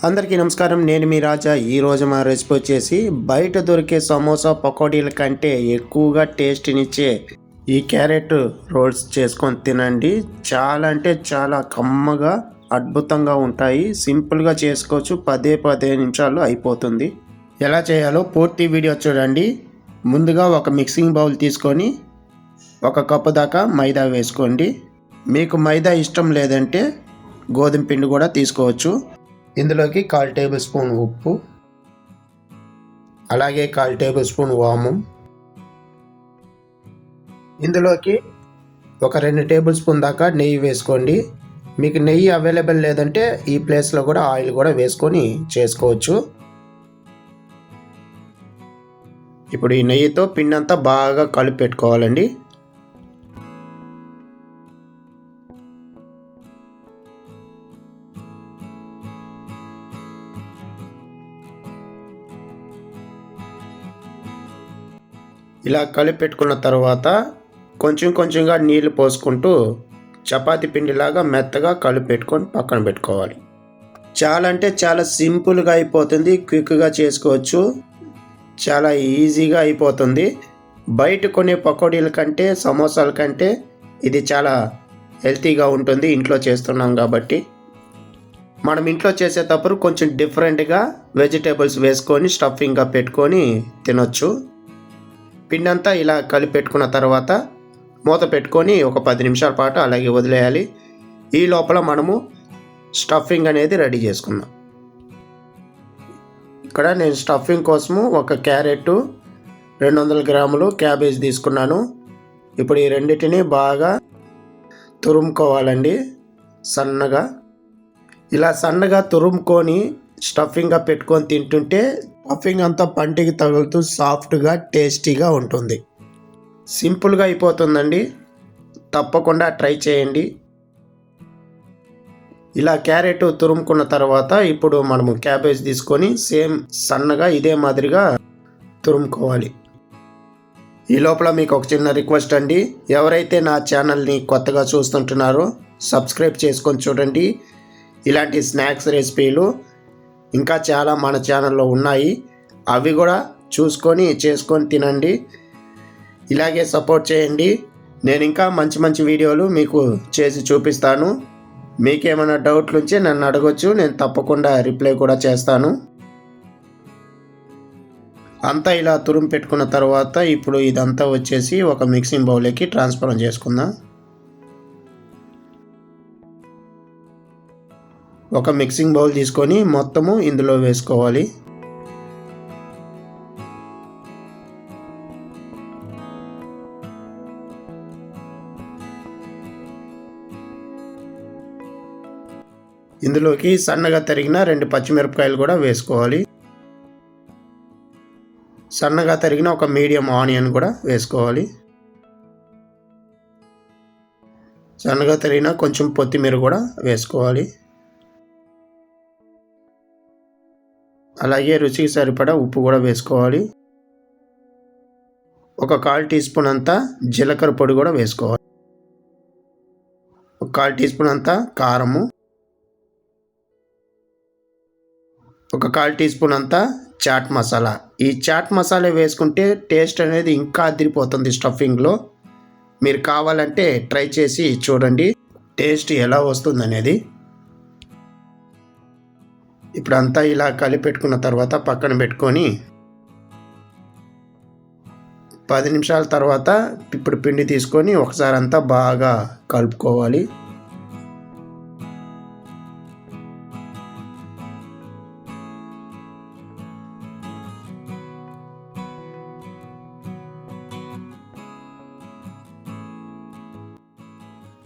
అందరికీ నమస్కారం. నేను మీ రాజా. ఈరోజు మా రెసిపీ వచ్చేసి బయట దొరికే సమోసా పకోడీల కంటే ఎక్కువగా టేస్ట్నిచ్చే ఈ క్యారెట్ రోల్స్ చేసుకొని తినండి. చాలా అంటే చాలా కమ్మగా అద్భుతంగా ఉంటాయి. సింపుల్గా చేసుకోవచ్చు. 10 నిమిషాల్లో అయిపోతుంది. ఎలా చేయాలో పూర్తి వీడియో చూడండి. ముందుగా ఒక మిక్సింగ్ బౌల్ తీసుకొని 1 కప్పు దాకా మైదా వేసుకోండి. మీకు మైదా ఇష్టం లేదంటే గోధుమ పిండి కూడా తీసుకోవచ్చు. ఇందులోకి 1/4 టేబుల్ స్పూన్ ఉప్పు, అలాగే 1/4 టేబుల్ స్పూన్ వాము, ఇందులోకి ఒక 2 టేబుల్ స్పూన్ దాకా నెయ్యి వేసుకోండి. మీకు నెయ్యి అవైలబుల్ లేదంటే ఈ ప్లేస్లో కూడా ఆయిల్ కూడా వేసుకొని చేసుకోవచ్చు. ఇప్పుడు ఈ నెయ్యితో పిండి అంతా బాగా కలిపి పెట్టుకోవాలండి. ఇలా కలిపి పెట్టుకున్న తర్వాత కొంచెంగా నీళ్లు పోసుకుంటూ చపాతీ పిండిలాగా మెత్తగా కలిపి పెట్టుకొని పక్కన పెట్టుకోవాలి. చాలా అంటే చాలా సింపుల్గా అయిపోతుంది. క్విక్గా చేసుకోవచ్చు. చాలా ఈజీగా అయిపోతుంది. బయట కొనే పకోడీల కంటే సమోసాల కంటే ఇది చాలా హెల్తీగా ఉంటుంది. ఇంట్లో చేస్తున్నాం కాబట్టి మనం ఇంట్లో చేసేటప్పుడు కొంచెం డిఫరెంట్గా వెజిటేబుల్స్ వేసుకొని స్టఫింగ్గా పెట్టుకొని తినొచ్చు. పిండి అంతా ఇలా కలిపి పెట్టుకున్న తర్వాత మూత పెట్టుకొని ఒక 10 నిమిషాల పాటు అలాగే వదిలేయాలి. ఈ లోపల మనము స్టఫింగ్ అనేది రెడీ చేసుకుందాం. ఇక్కడ నేను స్టఫింగ్ కోసము ఒక క్యారెట్, 200 గ్రాములు క్యాబేజ్ తీసుకున్నాను. ఇప్పుడు ఈ రెండింటిని బాగా తురుముకోవాలండి సన్నగా. ఇలా సన్నగా తురుముకొని స్టఫింగ్గా పెట్టుకొని తింటుంటే స్టఫింగ్ అంతా పంటికి తగులుతూ సాఫ్ట్గా టేస్టీగా ఉంటుంది. సింపుల్గా అయిపోతుందండి. తప్పకుండా ట్రై చేయండి. ఇలా క్యారెట్ తురుముకున్న తర్వాత ఇప్పుడు మనము క్యాబేజ్ తీసుకొని సేమ్ సన్నగా ఇదే మాదిరిగా తురుముకోవాలి. ఈ లోపల మీకు ఒక చిన్న రిక్వెస్ట్ అండి. ఎవరైతే నా ఛానల్ని కొత్తగా చూస్తుంటున్నారో సబ్స్క్రైబ్ చేసుకొని చూడండి. ఇలాంటి స్నాక్స్ రెసిపీలు ఇంకా చాలా మన ఛానల్లో ఉన్నాయి. అవి కూడా చూసుకొని చేసుకొని తినండి. ఇలాగే సపోర్ట్ చేయండి. నేను ఇంకా మంచి వీడియోలు మీకు చేసి చూపిస్తాను. మీకేమైనా డౌట్లు ఉంటే నన్ను అడగొచ్చు. నేను తప్పకుండా రిప్లై కూడా చేస్తాను. అంతా ఇలా తురుము పెట్టుకున్న తర్వాత ఇప్పుడు ఇదంతా వచ్చేసి ఒక మిక్సింగ్ బౌల్లోకి ట్రాన్స్ఫర్ చేసుకుందాం. ఒక మిక్సింగ్ బౌల్ తీసుకొని మొత్తము ఇందులో వేసుకోవాలి. ఇందులోకి సన్నగా తరిగిన 2 పచ్చిమిరపకాయలు కూడా వేసుకోవాలి. సన్నగా తరిగిన ఒక మీడియం ఆనియన్ కూడా వేసుకోవాలి. సన్నగా తరిగిన కొంచెం కొత్తిమీర కూడా వేసుకోవాలి. అలాగే రుచికి సరిపడా ఉప్పు కూడా వేసుకోవాలి. ఒక 1/4 టీ స్పూన్ అంతా జీలకర్ర పొడి కూడా వేసుకోవాలి. ఒక 1/4 టీ స్పూన్ అంతా కారము, ఒక 1/4 టీ స్పూన్ అంతా చాట్ మసాలా. ఈ చాట్ మసాలా వేసుకుంటే టేస్ట్ అనేది ఇంకా అదిరిపోతుంది స్టఫింగ్లో. మీరు కావాలంటే ట్రై చేసి చూడండి టేస్ట్ ఎలా వస్తుంది అనేది. ఇప్పుడు అంతా ఇలా కలిపి పెట్టుకున్న తర్వాత పక్కన పెట్టుకొని 10 నిమిషాల తర్వాత ఇప్పుడు పిండి తీసుకొని ఒకసారి అంతా బాగా కలుపుకోవాలి.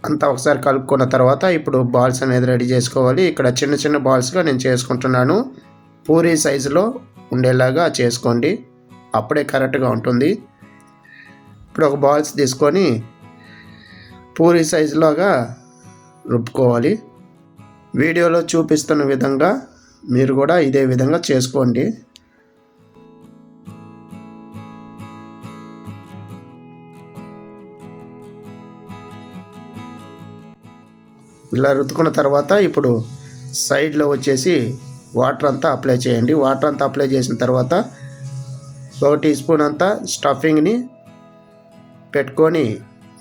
అంతా ఒకసారి కలుపుకున్న తర్వాత ఇప్పుడు బాల్స్ అనేది రెడీ చేసుకోవాలి. ఇక్కడ చిన్న బాల్స్గా నేను చేసుకుంటున్నాను. పూరీ సైజులో ఉండేలాగా చేసుకోండి, అప్పుడే కరెక్ట్గా ఉంటుంది. ఇప్పుడు ఒక బాల్స్ తీసుకొని పూరీ సైజులాగా రుబ్బుకోవాలి. వీడియోలో చూపిస్తున్న విధంగా మీరు కూడా ఇదే విధంగా చేసుకోండి. ఇలా రుద్దుకున్న తర్వాత ఇప్పుడు సైడ్లో వచ్చేసి వాటర్ అంతా అప్లై చేయండి. వాటర్ అంతా అప్లై చేసిన తర్వాత 1 టీ స్పూన్ అంతా స్టఫింగ్ని పెట్టుకొని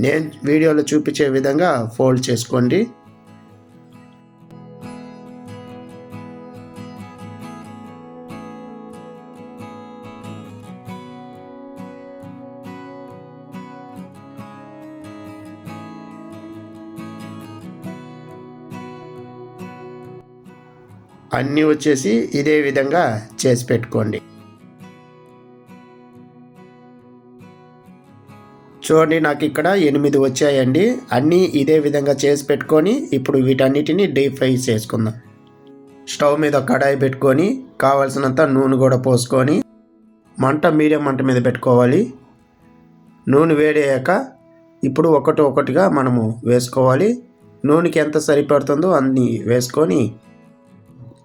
నేను వీడియోలో చూపించే విధంగా ఫోల్డ్ చేసుకోండి. అన్నీ వచ్చేసి ఇదే విధంగా చేసి పెట్టుకోండి. చూడండి, నాకు ఇక్కడ 8 వచ్చాయండి. అన్నీ ఇదే విధంగా చేసి పెట్టుకొని ఇప్పుడు వీటన్నిటిని డీప్ ఫ్రై చేసుకుందాం. స్టవ్ మీద కడాయి పెట్టుకొని కావాల్సినంత నూనె కూడా పోసుకొని మీడియం మంట మీద పెట్టుకోవాలి. నూనె వేడయ్యాక ఇప్పుడు ఒక్కొక్కటిగా మనము వేసుకోవాలి. నూనెకి ఎంత సరిపడుతుందో అన్నీ వేసుకొని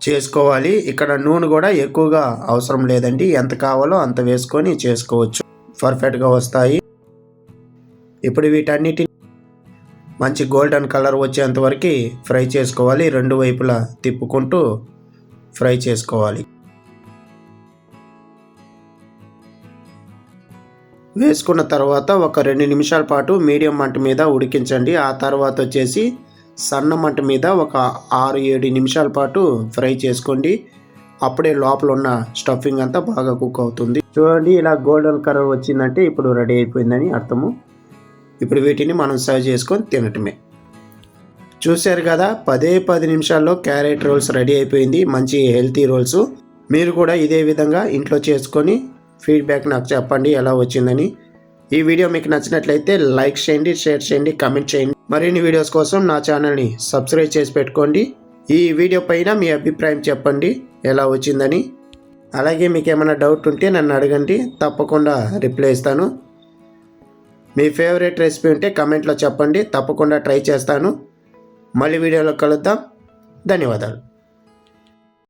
చేసుకోవాలి. ఇక్కడ నూనె కూడా ఎక్కువగా అవసరం లేదండి, ఎంత కావాలో అంత వేసుకొని చేసుకోవచ్చు, పర్ఫెక్ట్గా వస్తాయి. ఇప్పుడు వీటన్నిటిని మంచి గోల్డెన్ కలర్ వచ్చేంత వరకు ఫ్రై చేసుకోవాలి. 2 వైపులా తిప్పుకుంటూ ఫ్రై చేసుకోవాలి. వేసుకున్న తర్వాత ఒక 2 నిమిషాల పాటు మీడియం మంట మీద ఉడికించండి. ఆ తర్వాత వచ్చేసి సన్న మంట మీద ఒక 6-7 నిమిషాల పాటు ఫ్రై చేసుకోండి. అప్పుడే లోపల ఉన్న స్టఫింగ్ అంతా బాగా కుక్ అవుతుంది. చూడండి, ఇలా గోల్డెన్ కలర్ వచ్చిందంటే ఇప్పుడు రెడీ అయిపోయిందని అర్థము. ఇప్పుడు వీటిని మనం సర్వ్ చేసుకొని తినటమే. చూశారు కదా, 10 నిమిషాల్లో క్యారెట్ రోల్స్ రెడీ అయిపోయింది. మంచి హెల్తీ రోల్స్. మీరు కూడా ఇదే విధంగా ఇంట్లో చేసుకొని ఫీడ్బ్యాక్ నాకు చెప్పండి ఎలా వచ్చిందని. ఈ వీడియో మీకు నచ్చినట్లయితే లైక్ చేయండి, షేర్ చేయండి, కామెంట్ చేయండి. మరిన్ని వీడియోస్ కోసం నా ఛానల్ని సబ్స్క్రైబ్ చేసి పెట్టుకోండి. ఈ వీడియో పైన మీ అభిప్రాయం చెప్పండి ఎలా వచ్చిందని. అలాగే మీకు ఏమైనా డౌట్ ఉంటే నన్ను అడగండి, తప్పకుండా రిప్లై ఇస్తాను. మీ ఫేవరెట్ రెసిపీ ఉంటే కమెంట్లో చెప్పండి, తప్పకుండా ట్రై చేస్తాను. మళ్ళీ వీడియోలో కలుద్దాం. ధన్యవాదాలు.